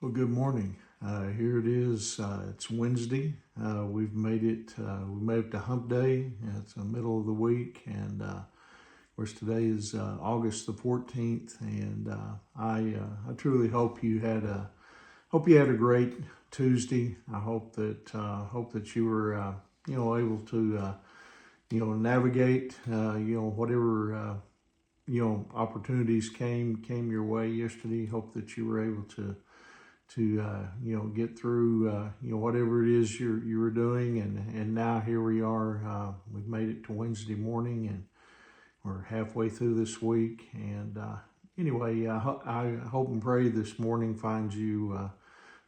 Well, good morning. Here it is. It's Wednesday. We've made it. We made it to Hump Day. It's the middle of the week, and of course today is August the 14th. And I truly hope you had a great Tuesday. I hope that you were able to navigate whatever opportunities came your way yesterday. Hope that you were able to get through whatever it is you were doing, and now here we are. We've made it to Wednesday morning, and we're halfway through this week. And anyway, I hope and pray this morning finds you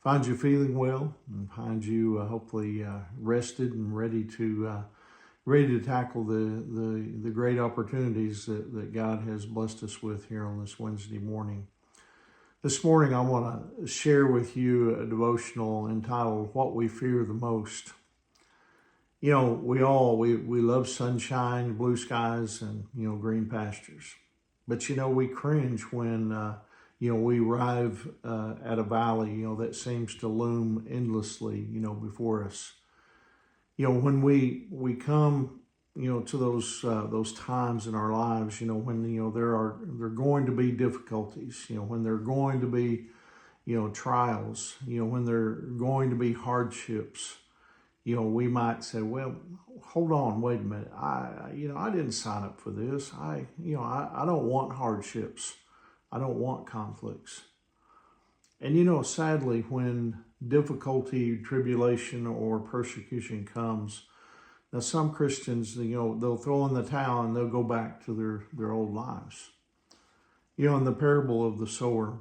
feeling well, and finds you hopefully rested and ready to tackle the great opportunities that God has blessed us with here on this Wednesday morning. This morning, I want to share with you a devotional entitled "What We Fear the Most." We love sunshine, blue skies, and green pastures. But we cringe when we arrive at a valley that seems to loom endlessly before us. When we come to those times in our lives, when there are going to be difficulties, when there are going to be trials, when there are going to be hardships, we might say, well, hold on, wait a minute, I didn't sign up for this. I don't want hardships. I don't want conflicts. And sadly, when difficulty, tribulation, or persecution comes, now, some Christians, they'll throw in the towel and they'll go back to their old lives. In the parable of the sower,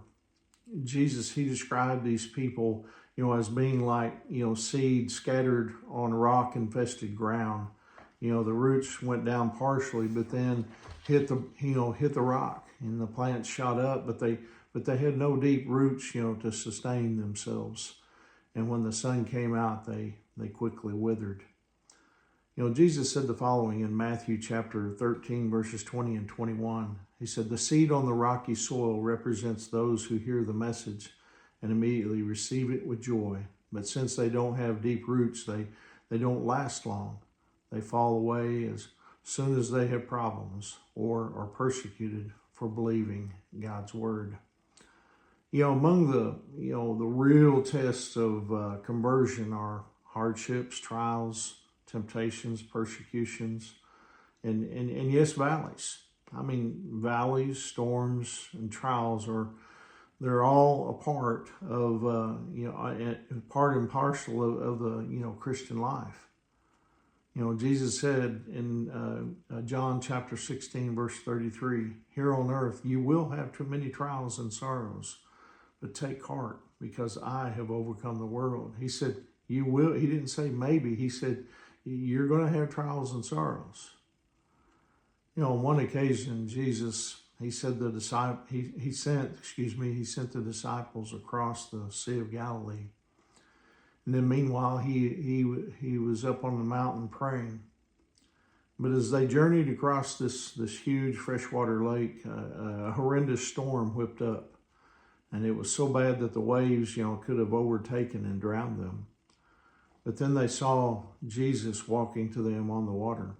Jesus, he described these people, as being like, seed scattered on rock-infested ground. The roots went down partially, but then hit the rock, and the plants shot up, but they had no deep roots, to sustain themselves. And when the sun came out, they quickly withered. Jesus said the following in Matthew chapter 13, verses 20 and 21. He said, "The seed on the rocky soil represents those who hear the message and immediately receive it with joy. But since they don't have deep roots, they don't last long. They fall away as soon as they have problems or are persecuted for believing God's word." Among the real tests of conversion are hardships, trials, temptations, persecutions, and yes, valleys. I mean, valleys, storms, and trials they're all a part of part and parcel of the Christian life. Jesus said in John chapter 16, verse 33, "Here on earth you will have too many trials and sorrows, but take heart, because I have overcome the world." He said, you will. He didn't say maybe. He said, you're going to have trials and sorrows. On one occasion, Jesus, he sent the disciples across the Sea of Galilee. And then meanwhile, he was up on the mountain praying. But as they journeyed across this huge freshwater lake, a horrendous storm whipped up. And it was so bad that the waves, could have overtaken and drowned them. But then they saw Jesus walking to them on the water.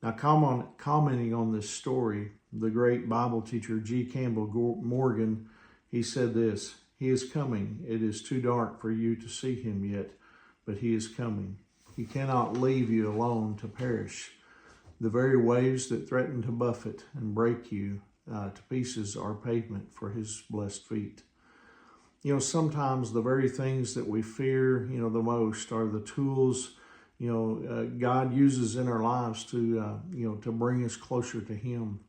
Now, commenting on this story, the great Bible teacher G. Campbell Morgan, he said this: "He is coming. It is too dark for you to see him yet, but he is coming. He cannot leave you alone to perish. The very waves that threaten to buffet and break you to pieces are pavement for his blessed feet." Sometimes the very things that we fear, the most are the tools, God uses in our lives to bring us closer to him.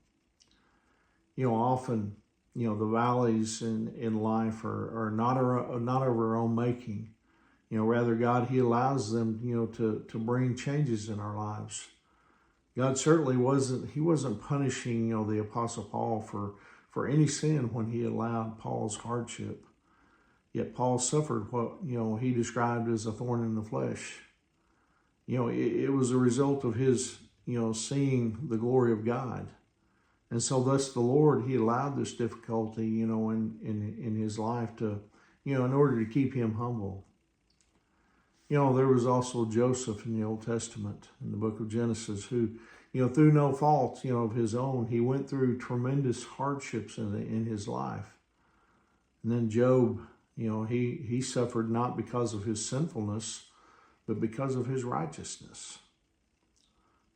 Often, the valleys in life are not of our own making. Rather God, he allows them, to bring changes in our lives. God certainly wasn't punishing, the Apostle Paul for any sin when he allowed Paul's hardship. Yet Paul suffered what, he described as a thorn in the flesh. It was a result of his, seeing the glory of God. And so thus the Lord, he allowed this difficulty, in his life to, in order to keep him humble. There was also Joseph in the Old Testament, in the book of Genesis, who, through no fault, of his own, he went through tremendous hardships in his life. And then Job, he suffered not because of his sinfulness, but because of his righteousness.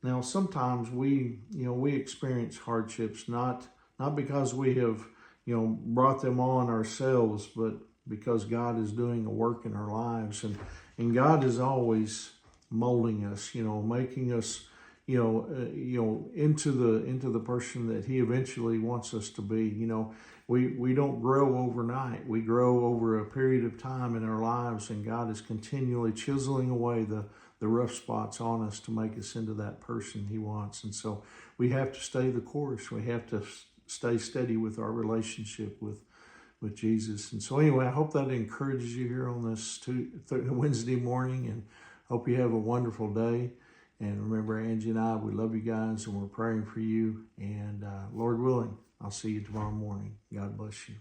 Now, sometimes we experience hardships not because we have, brought them on ourselves, but because God is doing a work in our lives. And God is always molding us, making us, into the person that he eventually wants us to be. We don't grow overnight. We grow over a period of time in our lives, and God is continually chiseling away the rough spots on us to make us into that person he wants. And so we have to stay the course. We have to stay steady with our relationship with Jesus. And so anyway, I hope that encourages you here on this Wednesday morning, and hope you have a wonderful day. And remember, Angie and I, we love you guys, and we're praying for you. And Lord willing, I'll see you tomorrow morning. God bless you.